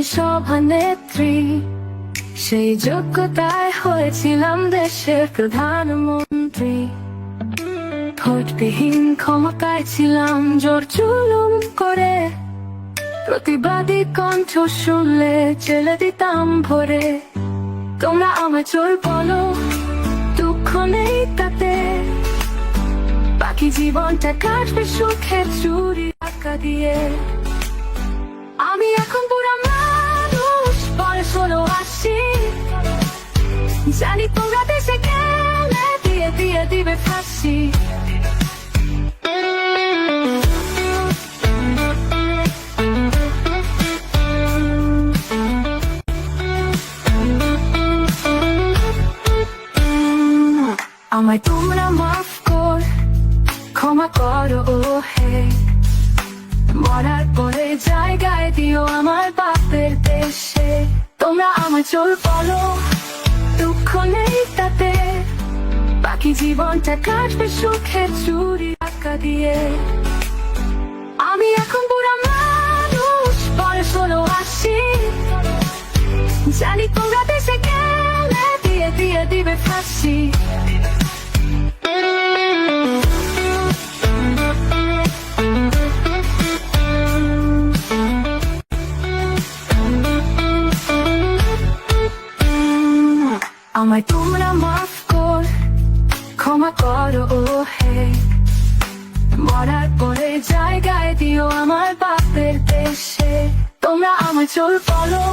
আমি সভানেত্রী, সেই যোগ্যতায় হয়েছিলাম দেশের প্রধানমন্ত্রী। ভোটবিহীন ক্ষমতায় ছিলাম জোর জুলুম করে, প্রতিবাদী কণ্ঠ শুনলে জেলে দিতাম ভরে। তোমরা আমায় চোর বলো, দুঃখ নেই তাতে, বাকি জীবনটা কাটবে সুখে চুরি টাকা দিয়ে। আমি এখন বুড়া মানুষ, বয়স হলো 80, জানি তোমরা দেশে গেলে দিয়ে দিয়ে দিবে ফাঁসি। আমায় তোমরা মাফ কর, ক্ষমা করো হে, মরার পরে জায়গায় দিও আমার বাপের দেশে। তোমরা আমার চোর বলো, দুঃখ নেই তাতে, বাকি জীবনটা কাটবে সুখে চুরি টাকা দিয়ে। আমি এখন বুড়া মানুষ, বয়স হলো 80, জানি তোমরা দেশে গেলে দিয়ে দিয়ে দিবে ফাঁসি। আমায় তোমরা মাফ কর, ক্ষমা করো হে, মরার পরে জায়গায় দিও আমার বাপের দেশে। তোমরা আমার চোর বলো,